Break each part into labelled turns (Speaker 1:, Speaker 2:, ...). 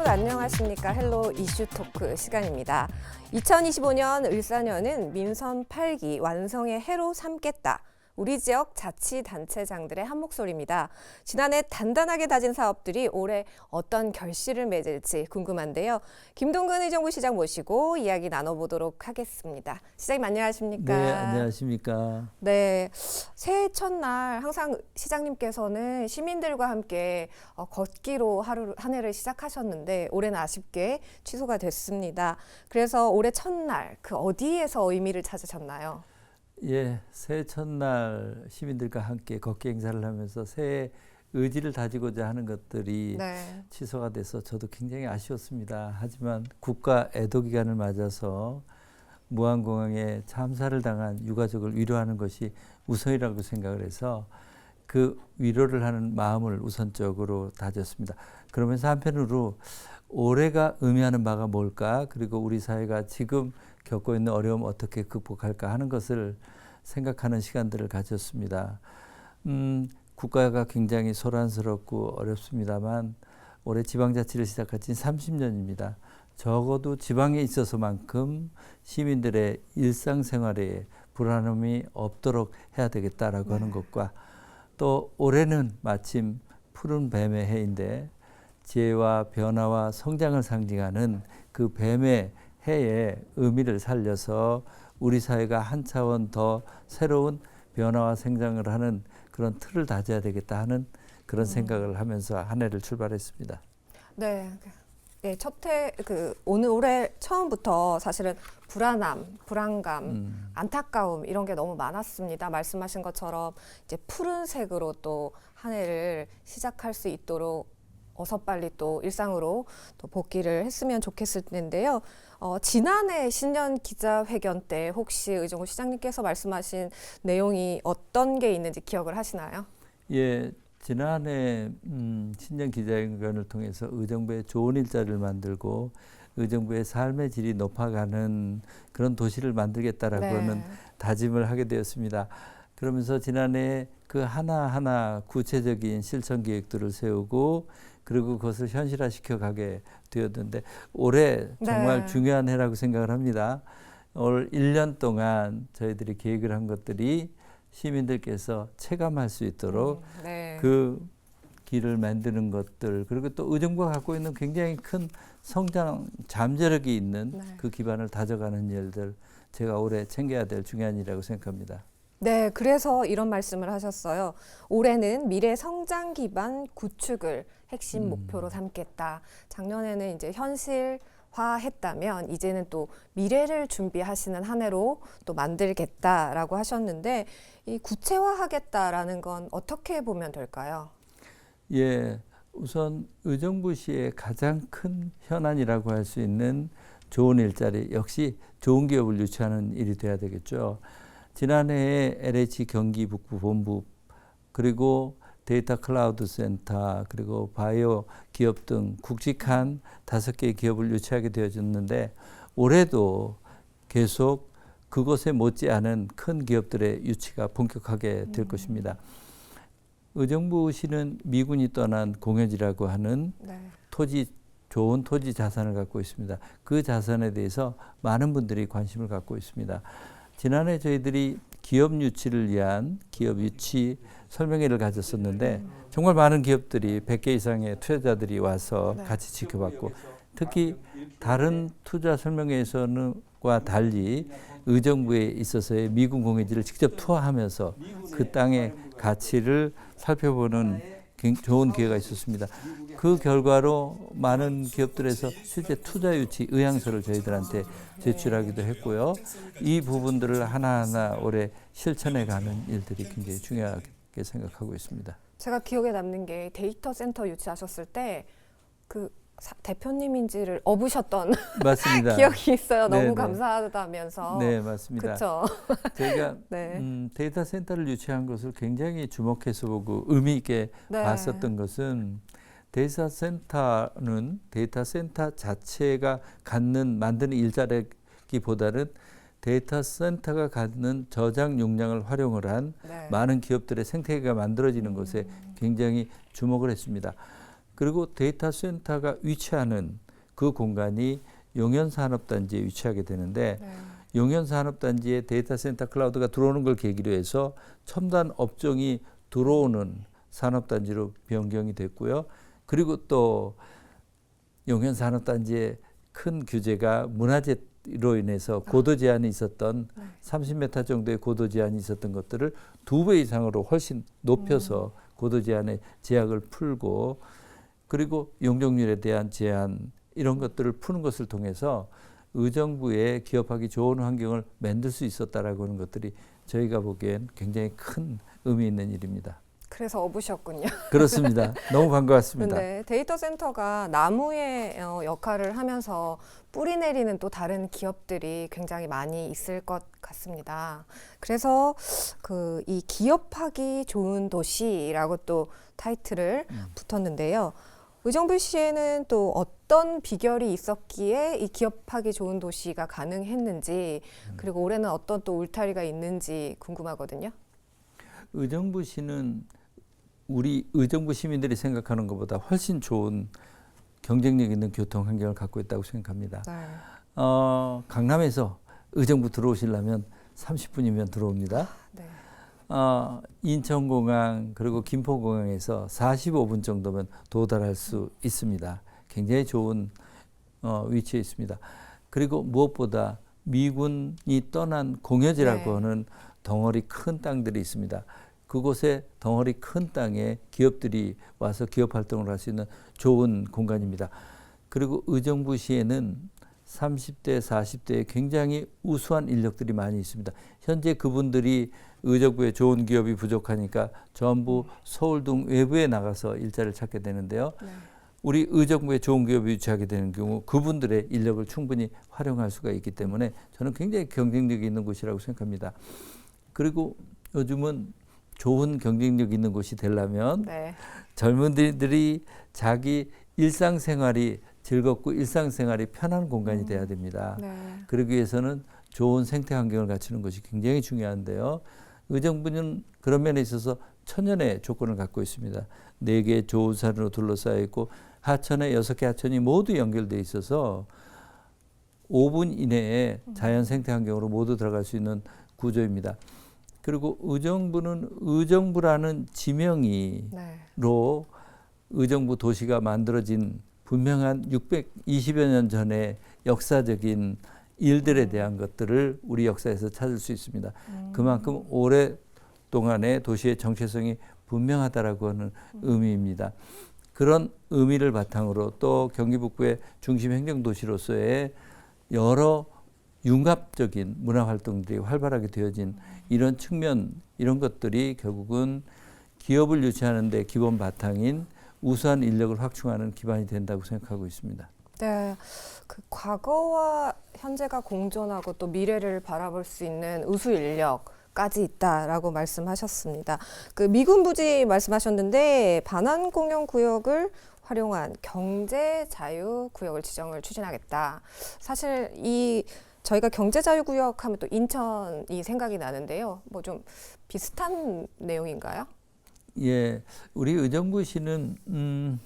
Speaker 1: 안녕하십니까. 헬로 이슈 토크 시간입니다. 2025년 을사년은 민선 8기 완성의 해로 삼겠다. 우리 지역 자치단체장들의 한 목소리입니다. 지난해 단단하게 다진 사업들이 올해 어떤 결실을 맺을지 궁금한데요. 김동근 의정부 시장 모시고 이야기 나눠보도록 하겠습니다. 시장님 안녕하십니까?
Speaker 2: 네, 안녕하십니까?
Speaker 1: 네, 새해 첫날 항상 시장님께서는 시민들과 함께 걷기로 한 해를 시작하셨는데 올해는 아쉽게 취소가 됐습니다. 그래서 올해 첫날 그 어디에서 의미를 찾으셨나요?
Speaker 2: 예, 새해 첫날 시민들과 함께 걷기 행사를 하면서 새해 의지를 다지고자 하는 것들이 취소가 돼서 저도 굉장히 아쉬웠습니다. 하지만 국가 애도 기간을 맞아서 무안공항에 참사를 당한 유가족을 위로하는 것이 우선이라고 생각을 해서 그 위로를 하는 마음을 우선적으로 다졌습니다. 그러면서 한편으로 올해가 의미하는 바가 뭘까? 그리고 우리 사회가 지금 겪고 있는 어려움 어떻게 극복할까 하는 것을 생각하는 시간들을 가졌습니다. 국가가 굉장히 소란스럽고 어렵습니다만 올해 지방자치를 시작한 지 30년입니다. 적어도 지방에 있어서만큼 시민들의 일상생활에 불안함이 없도록 해야 되겠다라고 하는 것과 또 올해는 마침 푸른 뱀의 해인데 지혜와 변화와 성장을 상징하는 그 뱀의 해의 의미를 살려서 우리 사회가 한 차원 더 새로운 변화와 생장을 하는 그런 틀을 다져야 되겠다 하는 그런 생각을 하면서 한 해를 출발했습니다.
Speaker 1: 네. 네, 올해 처음부터 사실은 불안감, 안타까움 이런 게 너무 많았습니다. 말씀하신 것처럼 이제 푸른색으로 또 한 해를 시작할 수 있도록 어서 빨리 또 일상으로 또 복귀를 했으면 좋겠을 텐데요. 지난해 신년 기자회견 때 혹시 의정부 시장님께서 말씀하신 내용이 어떤 게 있는지 기억을 하시나요?
Speaker 2: 예, 지난해 신년 기자회견을 통해서 의정부의 좋은 일자리를 만들고 의정부의 삶의 질이 높아가는 그런 도시를 만들겠다라고 하는 다짐을 하게 되었습니다. 그러면서 지난해 그 하나하나 구체적인 실천 계획들을 세우고 그리고 그것을 현실화시켜 가게 되었는데 올해 정말 중요한 해라고 생각을 합니다. 올 1년 동안 저희들이 계획을 한 것들이 시민들께서 체감할 수 있도록 그 길을 만드는 것들 그리고 또 의정부가 갖고 있는 굉장히 큰 성장 잠재력이 있는 그 기반을 다져가는 일들 제가 올해 챙겨야 될 중요한 일이라고 생각합니다.
Speaker 1: 네, 그래서 이런 말씀을 하셨어요. 올해는 미래 성장 기반 구축을 핵심 목표로 삼겠다. 작년에는 이제 현실화했다면 이제는 또 미래를 준비하시는 한 해로 또 만들겠다라고 하셨는데 이 구체화하겠다라는 건 어떻게 보면 될까요?
Speaker 2: 예, 우선 의정부시의 가장 큰 현안이라고 할 수 있는 좋은 일자리 역시 좋은 기업을 유치하는 일이 돼야 되겠죠. 지난해에 LH 경기 북부 본부 그리고 데이터 클라우드 센터 그리고 바이오 기업 등 굵직한 5개의 기업을 유치하게 되어졌는데 올해도 계속 그곳에 못지않은 큰 기업들의 유치가 본격하게 될 것입니다. 의정부시는 미군이 떠난 공여지라고 하는 좋은 토지 자산을 갖고 있습니다. 그 자산에 대해서 많은 분들이 관심을 갖고 있습니다. 지난해 저희들이 기업 유치를 위한 기업 유치 설명회를 가졌었는데 정말 많은 기업들이 100개 이상의 투자자들이 와서 같이 지켜봤고 특히 다른 투자 설명회에서는과 달리 의정부에 있어서의 미군 공예지를 직접 투어하면서 그 땅의 가치를 살펴보는 좋은 기회가 있었습니다. 그 결과로 많은 기업들에서 실제 투자 유치 의향서를 저희들한테 제출하기도 했고요. 이 부분들을 하나하나 올해 실천해가는 일들이 굉장히 중요하게 생각하고 있습니다.
Speaker 1: 제가 기억에 남는 게 데이터 센터 유치하셨을 때 그 대표님인지를 업으셨던
Speaker 2: 맞습니다.
Speaker 1: 기억이 있어요. 너무 감사하다면서.
Speaker 2: 네, 맞습니다.
Speaker 1: 그렇죠.
Speaker 2: 저희가 데이터 센터를 유치한 것을 굉장히 주목해서 보고 의미 있게 봤었던 것은 데이터 센터는 데이터 센터 자체가 만드는 일자리기보다는 데이터 센터가 갖는 저장 용량을 활용을 한 많은 기업들의 생태계가 만들어지는 것에 굉장히 주목을 했습니다. 그리고 데이터 센터가 위치하는 그 공간이 용현산업단지에 위치하게 되는데 용현산업단지에 데이터 센터 클라우드가 들어오는 걸 계기로 해서 첨단 업종이 들어오는 산업단지로 변경이 됐고요. 그리고 또 용현산업단지의 큰 규제가 문화재로 인해서 고도 제한이 있었던 30m 정도의 고도 제한이 있었던 것들을 2배 이상으로 훨씬 높여서 고도 제한의 제약을 풀고 그리고 용적률에 대한 제한 이런 것들을 푸는 것을 통해서 의정부에 기업하기 좋은 환경을 만들 수 있었다라고 하는 것들이 저희가 보기엔 굉장히 큰 의미 있는 일입니다.
Speaker 1: 그래서 업으셨군요.
Speaker 2: 그렇습니다. 너무 반가웠습니다.
Speaker 1: 네, 데이터 센터가 나무의 역할을 하면서 뿌리 내리는 또 다른 기업들이 굉장히 많이 있을 것 같습니다. 그래서 이 기업하기 좋은 도시라고 또 타이틀을 붙었는데요. 의정부시에는 또 어떤 비결이 있었기에 이 기업하기 좋은 도시가 가능했는지 그리고 올해는 어떤 또 울타리가 있는지 궁금하거든요.
Speaker 2: 의정부시는 우리 의정부 시민들이 생각하는 것보다 훨씬 좋은 경쟁력 있는 교통 환경을 갖고 있다고 생각합니다.
Speaker 1: 네.
Speaker 2: 강남에서 의정부 들어오시려면 30분이면 들어옵니다.
Speaker 1: 네.
Speaker 2: 인천공항 그리고 김포공항에서 45분 정도면 도달할 수 있습니다. 굉장히 좋은 위치에 있습니다. 그리고 무엇보다 미군이 떠난 공여지라고 하는 덩어리 큰 땅들이 있습니다. 그곳에 덩어리 큰 땅에 기업들이 와서 기업 활동을 할 수 있는 좋은 공간입니다. 그리고 의정부시에는 30대, 40대에 굉장히 우수한 인력들이 많이 있습니다. 현재 그분들이 의정부에 좋은 기업이 부족하니까 전부 서울 등 외부에 나가서 일자리를 찾게 되는데요. 우리 의정부에 좋은 기업이 위치하게 되는 경우 그분들의 인력을 충분히 활용할 수가 있기 때문에 저는 굉장히 경쟁력이 있는 곳이라고 생각합니다. 그리고 요즘은 좋은 경쟁력 있는 곳이 되려면 젊은이들이 자기 일상생활이 즐겁고 일상생활이 편한 공간이 돼야 됩니다. 그러기 위해서는 좋은 생태 환경을 갖추는 것이 굉장히 중요한데요. 의정부는 그런 면에 있어서 천연의 조건을 갖고 있습니다. 4개의 좋은 산으로 둘러싸여 있고 하천에 6개 하천이 모두 연결되어 있어서 5분 이내에 자연 생태 환경으로 모두 들어갈 수 있는 구조입니다. 그리고 의정부는 의정부라는 지명이로 의정부 도시가 만들어진 분명한 620여 년 전의 역사적인 일들에 대한 것들을 우리 역사에서 찾을 수 있습니다. 그만큼 오랫동안의 도시의 정체성이 분명하다라고 하는 의미입니다. 그런 의미를 바탕으로 또 경기 북부의 중심 행정도시로서의 여러 융합적인 문화활동들이 활발하게 되어진 이런 측면, 이런 것들이 결국은 기업을 유치하는 데 기본 바탕인 우수한 인력을 확충하는 기반이 된다고 생각하고 있습니다.
Speaker 1: 네, 과거와 현재가 공존하고 또 미래를 바라볼 수 있는 우수 인력까지 있다라고 말씀하셨습니다. 미군 부지 말씀하셨는데 반환공영구역을 활용한 경제자유구역을 지정을 추진하겠다. 사실 저희가 경제자유구역 하면 또 인천이 생각이 나는데요. 뭐 좀 비슷한 내용인가요?
Speaker 2: 예, 우리 의정부시는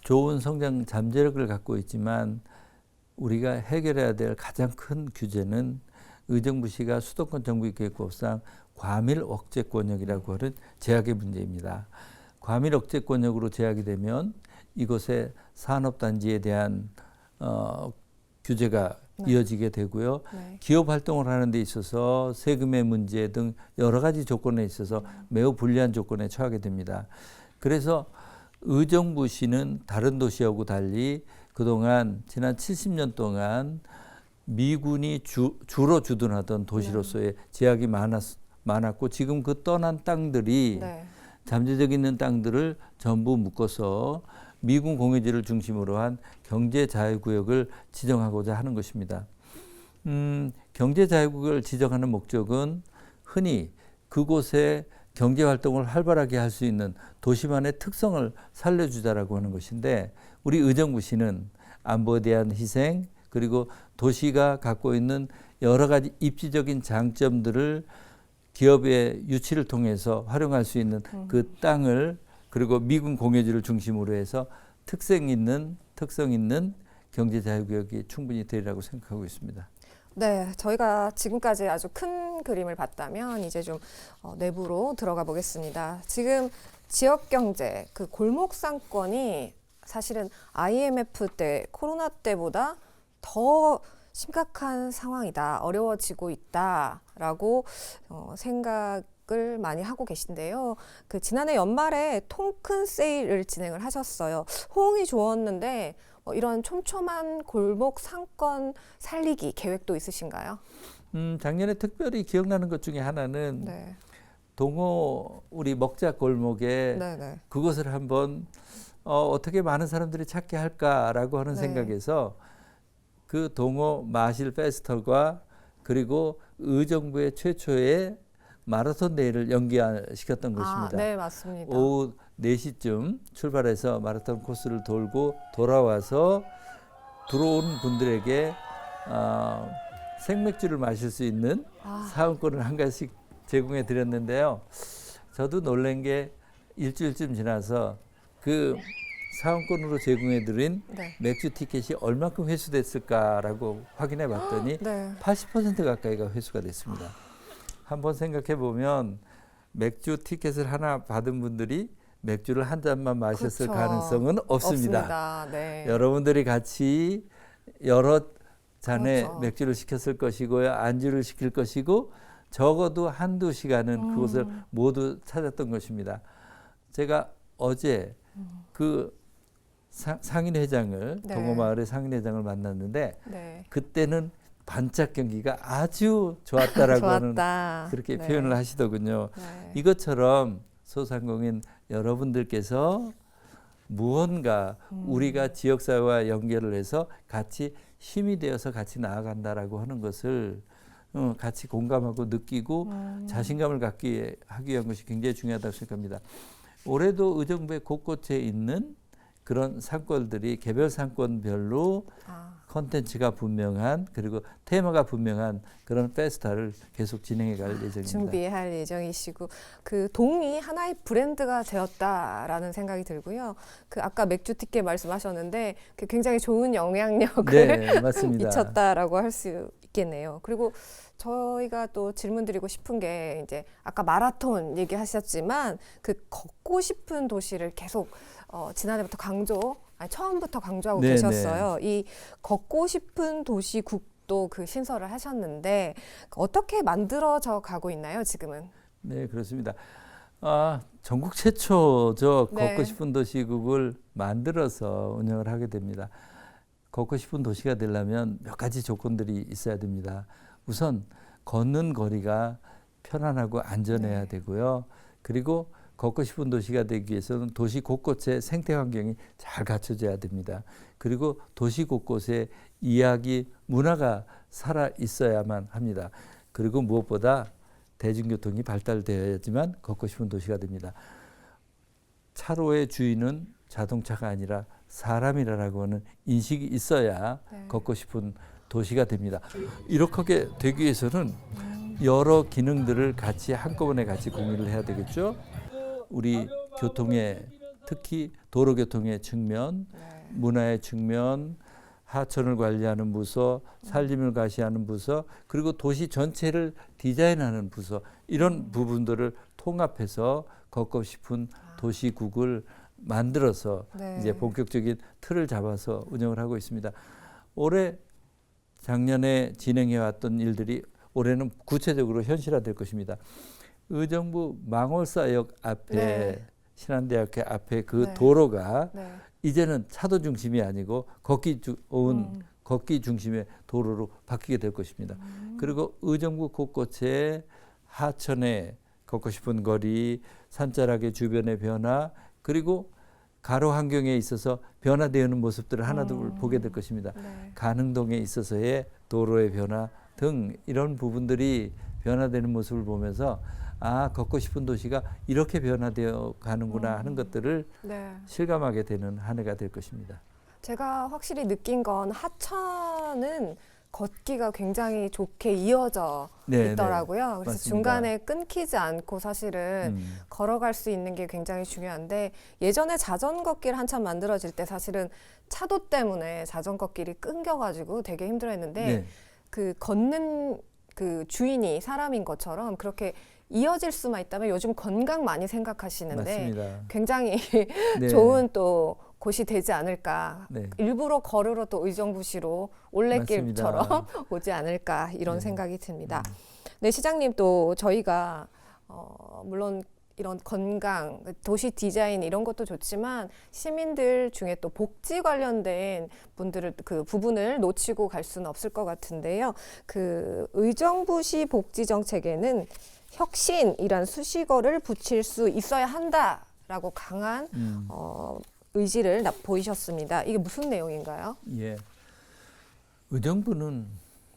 Speaker 2: 좋은 성장 잠재력을 갖고 있지만 우리가 해결해야 될 가장 큰 규제는 의정부시가 수도권 정비계획법상 과밀 억제권역이라고 하는 제약의 문제입니다. 과밀 억제권역으로 제약이 되면 이곳의 산업단지에 대한 규제가 이어지게 되고요. 기업 활동을 하는 데 있어서 세금의 문제 등 여러 가지 조건에 있어서 매우 불리한 조건에 처하게 됩니다. 그래서 의정부시는 다른 도시하고 달리 그동안 지난 70년 동안 미군이 주로 주둔하던 도시로서의 제약이 많았고 지금 그 떠난 땅들이 잠재적 있는 땅들을 전부 묶어서 미군 공유지를 중심으로 한 경제자유구역을 지정하고자 하는 것입니다. 경제자유구역을 지정하는 목적은 흔히 그곳에 경제활동을 활발하게 할 수 있는 도시만의 특성을 살려주자라고 하는 것인데 우리 의정부시는 안보에 대한 희생 그리고 도시가 갖고 있는 여러 가지 입지적인 장점들을 기업의 유치를 통해서 활용할 수 있는 그 땅을 그리고 미군 공유지를 중심으로 해서 특성 있는 경제 자유구역이 충분히 되리라고 생각하고 있습니다.
Speaker 1: 네, 저희가 지금까지 아주 큰 그림을 봤다면 이제 좀 내부로 들어가 보겠습니다. 지금 지역 경제, 그 골목 상권이 사실은 IMF 때, 코로나 때보다 더 심각한 상황이다, 어려워지고 있다라고 생각을 많이 하고 계신데요. 그 지난해 연말에 통큰 세일을 진행을 하셨어요. 호응이 좋았는데 이런 촘촘한 골목 상권 살리기 계획도 있으신가요?
Speaker 2: 작년에 특별히 기억나는 것 중에 하나는
Speaker 1: 네.
Speaker 2: 동호 우리 먹자 골목에
Speaker 1: 네네.
Speaker 2: 그것을 한번 어떻게 많은 사람들이 찾게 할까라고 하는
Speaker 1: 네.
Speaker 2: 생각에서 그 동호 마실 페스티벌과 그리고 의정부의 최초의 마라톤 대회를 연기시켰던 것입니다.
Speaker 1: 네, 맞습니다.
Speaker 2: 오후 4시쯤 출발해서 마라톤 코스를 돌고 돌아와서 들어오는 분들에게 생맥주를 마실 수 있는 사은권을 한 가지씩 제공해 드렸는데요. 저도 놀란 게 일주일쯤 지나서 그 사은권으로 제공해 드린
Speaker 1: 네.
Speaker 2: 맥주 티켓이 얼마큼 회수됐을까라고 확인해 봤더니
Speaker 1: 네.
Speaker 2: 80% 가까이가 회수가 됐습니다. 한번 생각해 보면 맥주 티켓을 하나 받은 분들이 맥주를 한 잔만 마셨을
Speaker 1: 그렇죠.
Speaker 2: 가능성은 없습니다.
Speaker 1: 네.
Speaker 2: 여러분들이 같이 여러 잔의
Speaker 1: 그렇죠.
Speaker 2: 맥주를 시켰을 것이고요. 안주를 시킬 것이고 적어도 한두 시간은 그곳을 모두 찾았던 것입니다. 제가 어제 그 상인회장을
Speaker 1: 네.
Speaker 2: 동호마을의 상인회장을 만났는데
Speaker 1: 네.
Speaker 2: 그때는 반짝 경기가 아주 좋았다라고 하는 그렇게
Speaker 1: 네.
Speaker 2: 표현을 하시더군요.
Speaker 1: 네.
Speaker 2: 이것처럼 소상공인 여러분들께서 무언가 우리가 지역사회와 연결을 해서 같이 힘이 되어서 같이 나아간다라고 하는 것을 같이 공감하고 느끼고 자신감을 갖게 하기 위한 것이 굉장히 중요하다고 생각합니다. 올해도 의정부의 곳곳에 있는 그런 상권들이 개별 상권별로 컨텐츠가 분명한 그리고 테마가 분명한 그런 페스타를 계속 진행해 갈 예정입니다.
Speaker 1: 준비할 예정이시고 그 동이 하나의 브랜드가 되었다라는 생각이 들고요. 그 아까 맥주 티켓 말씀하셨는데 그 굉장히 좋은 영향력을
Speaker 2: 네, 맞습니다.
Speaker 1: 미쳤다라고 할 수 있겠네요. 그리고 저희가 또 질문 드리고 싶은 게 이제 아까 마라톤 얘기하셨지만 그 걷고 싶은 도시를 계속 지난해부터 처음부터 강조하고
Speaker 2: 네,
Speaker 1: 계셨어요. 이 걷고 싶은 도시국도 그 신설을 하셨는데 어떻게 만들어져 가고 있나요, 지금은?
Speaker 2: 네, 그렇습니다. 전국 최초죠.
Speaker 1: 네.
Speaker 2: 걷고 싶은 도시국을 만들어서 운영을 하게 됩니다. 걷고 싶은 도시가 되려면 몇 가지 조건들이 있어야 됩니다. 우선 걷는 거리가 편안하고 안전해야 되고요. 그리고 걷고 싶은 도시가 되기 위해서는 도시 곳곳에 생태 환경이 잘 갖춰져야 됩니다. 그리고 도시 곳곳에 이야기, 문화가 살아 있어야만 합니다. 그리고 무엇보다 대중교통이 발달되어야지만 걷고 싶은 도시가 됩니다. 차로의 주인은 자동차가 아니라 사람이라고 하는 인식이 있어야 걷고 싶은 도시가 됩니다. 이렇게 되기 위해서는 여러 기능들을 같이 한꺼번에 같이 공유를 해야 되겠죠. 우리 교통의 특히 도로교통의 측면, 문화의 측면, 하천을 관리하는 부서, 산림을 과시하는 부서, 그리고 도시 전체를 디자인하는 부서 이런 부분들을 통합해서 걷고 싶은 도시국을 만들어서 이제 본격적인 틀을 잡아서 운영을 하고 있습니다. 올해 작년에 진행해왔던 일들이 올해는 구체적으로 현실화될 것입니다. 의정부 망월사역 앞에 신한대학교 앞에 그 도로가 이제는 차도 중심이 아니고 걷기 중심의 도로로 바뀌게 될 것입니다. 그리고 의정부 곳곳에 하천에 걷고 싶은 거리, 산자락의 주변의 변화, 그리고 가로 환경에 있어서 변화되는 모습들을 하나둘 보게 될 것입니다. 가능동에 있어서의 도로의 변화 등 이런 부분들이 변화되는 모습을 보면서 걷고 싶은 도시가 이렇게 변화되어 가는구나 하는 것들을 실감하게 되는 한 해가 될 것입니다.
Speaker 1: 제가 확실히 느낀 건 하천은 걷기가 굉장히 좋게 이어져
Speaker 2: 네,
Speaker 1: 있더라고요.
Speaker 2: 네,
Speaker 1: 그래서
Speaker 2: 맞습니다.
Speaker 1: 중간에 끊기지 않고 사실은 걸어갈 수 있는 게 굉장히 중요한데 예전에 자전거길 한참 만들어질 때 사실은 차도 때문에 자전거길이 끊겨가지고 되게 힘들어했는데
Speaker 2: 네.
Speaker 1: 그 걷는 그 주인이 사람인 것처럼 그렇게 이어질 수만 있다면 요즘 건강 많이 생각하시는데
Speaker 2: 맞습니다.
Speaker 1: 굉장히
Speaker 2: 네.
Speaker 1: 좋은 또 곳이 되지 않을까.
Speaker 2: 네.
Speaker 1: 일부러 걸으러 또 의정부시로 올레길처럼
Speaker 2: 맞습니다.
Speaker 1: 오지 않을까 이런
Speaker 2: 네.
Speaker 1: 생각이 듭니다. 네, 시장님 또 저희가 물론 이런 건강, 도시 디자인 이런 것도 좋지만 시민들 중에 또 복지 관련된 분들을 그 부분을 놓치고 갈 수는 없을 것 같은데요. 그 의정부시 복지 정책에는 혁신이란 수식어를 붙일 수 있어야 한다라고 강한 의지를 보이셨습니다. 이게 무슨 내용인가요?
Speaker 2: 예. 의정부는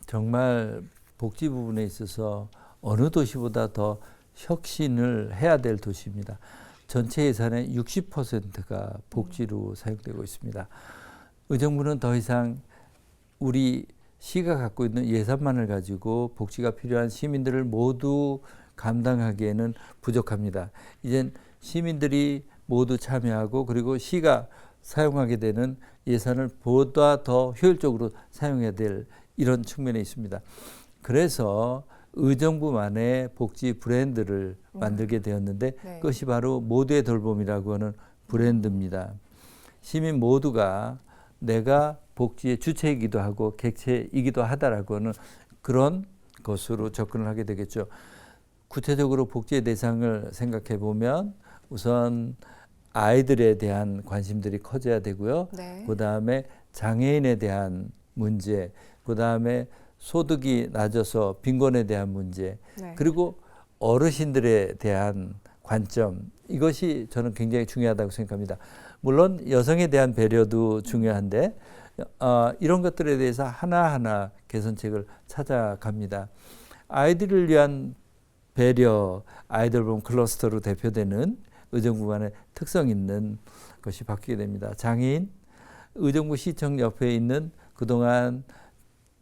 Speaker 2: 정말 복지 부분에 있어서 어느 도시보다 더 혁신을 해야 될 도시입니다. 전체 예산의 60%가 복지로 사용되고 있습니다. 의정부는 더 이상 우리 시가 갖고 있는 예산만을 가지고 복지가 필요한 시민들을 모두 감당하기에는 부족합니다. 이젠 시민들이 모두 참여하고 그리고 시가 사용하게 되는 예산을 보다 더 효율적으로 사용해야 될 이런 측면에 있습니다. 그래서 의정부만의 복지 브랜드를 만들게 되었는데
Speaker 1: 네.
Speaker 2: 그것이 바로 모두의 돌봄이라고 하는 브랜드입니다. 시민 모두가 내가 복지의 주체이기도 하고 객체이기도 하다라고 하는 그런 것으로 접근을 하게 되겠죠. 구체적으로 복지의 대상을 생각해 보면 우선 아이들에 대한 관심들이 커져야 되고요.
Speaker 1: 네.
Speaker 2: 그다음에 장애인에 대한 문제, 그다음에 소득이 낮아서 빈곤에 대한 문제,
Speaker 1: 네.
Speaker 2: 그리고 어르신들에 대한 관점, 이것이 저는 굉장히 중요하다고 생각합니다. 물론 여성에 대한 배려도 중요한데 이런 것들에 대해서 하나하나 개선책을 찾아갑니다. 아이들을 위한 배려, 아이들 보험 클러스터로 대표되는 의정부만의 특성 있는 것이 바뀌게 됩니다. 장애인, 의정부 시청 옆에 있는 그동안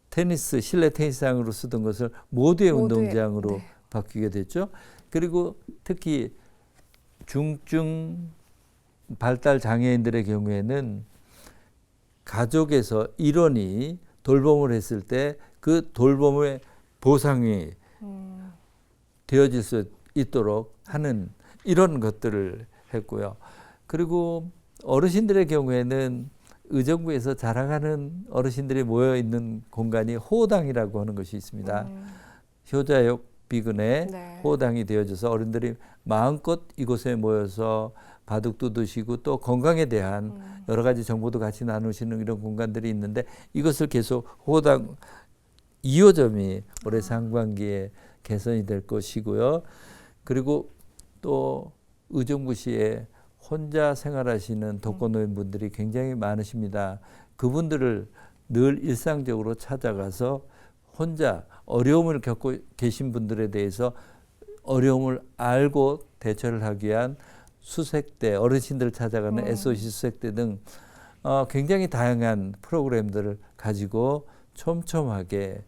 Speaker 2: 테니스, 실내 테니스장으로 쓰던 것을 모두의 운동장으로
Speaker 1: 네.
Speaker 2: 바뀌게 됐죠. 그리고 특히 중증 발달 장애인들의 경우에는 가족에서 일원이 돌봄을 했을 때 그 돌봄의 보상이 되어질 수 있도록 하는 이런 것들을 했고요. 그리고 어르신들의 경우에는 의정부에서 자랑하는 어르신들이 모여 있는 공간이 호당이라고 하는 것이 있습니다. 효자역 비근에
Speaker 1: 네.
Speaker 2: 호당이 되어져서 어른들이 마음껏 이곳에 모여서 바둑도 드시고 또 건강에 대한 여러 가지 정보도 같이 나누시는 이런 공간들이 있는데 이것을 계속 호당 2호점이 올해 상반기에 개선이 될 것이고요. 그리고 또 의정부시에 혼자 생활하시는 독거노인분들이 굉장히 많으십니다. 그분들을 늘 일상적으로 찾아가서 혼자 어려움을 겪고 계신 분들에 대해서 어려움을 알고 대처를 하기 위한 수색대, 어르신들을 찾아가는 SOC 수색대 등 굉장히 다양한 프로그램들을 가지고 촘촘하게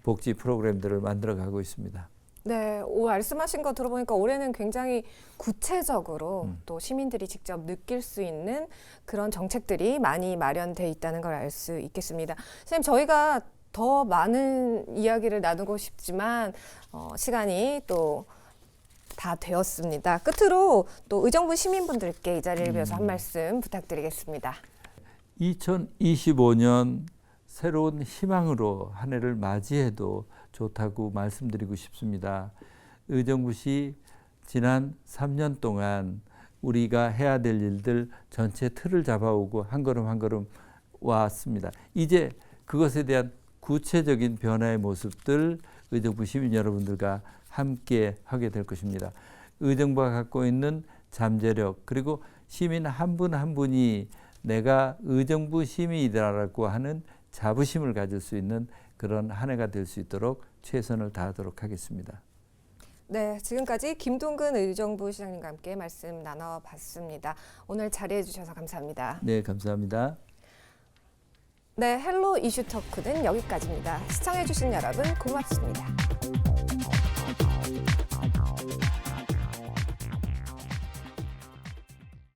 Speaker 2: 복지 프로그램들을 만들어가고 있습니다.
Speaker 1: 네, 말씀하신 거 들어보니까 올해는 굉장히 구체적으로 또 시민들이 직접 느낄 수 있는 그런 정책들이 많이 마련돼 있다는 걸 알 수 있겠습니다. 선생님, 저희가 더 많은 이야기를 나누고 싶지만 시간이 또 다 되었습니다. 끝으로 또 의정부 시민분들께 이 자리를 빌어서 한 말씀 부탁드리겠습니다.
Speaker 2: 2025년 새로운 희망으로 한 해를 맞이해도 좋다고 말씀드리고 싶습니다. 의정부시 지난 3년 동안 우리가 해야 될 일들 전체 틀을 잡아오고 한 걸음 한 걸음 왔습니다. 이제 그것에 대한 구체적인 변화의 모습들 의정부 시민 여러분들과 함께 하게 될 것입니다. 의정부가 갖고 있는 잠재력 그리고 시민 한 분 한 분이 내가 의정부 시민이다라고 하는 자부심을 가질 수 있는 그런 한 해가 될 수 있도록 최선을 다하도록 하겠습니다.
Speaker 1: 네, 지금까지 김동근 의정부 시장님과 함께 말씀 나눠봤습니다. 오늘 자리해 주셔서 감사합니다.
Speaker 2: 네, 감사합니다.
Speaker 1: 네, 헬로 이슈 토크는 여기까지입니다. 시청해주신 여러분 고맙습니다.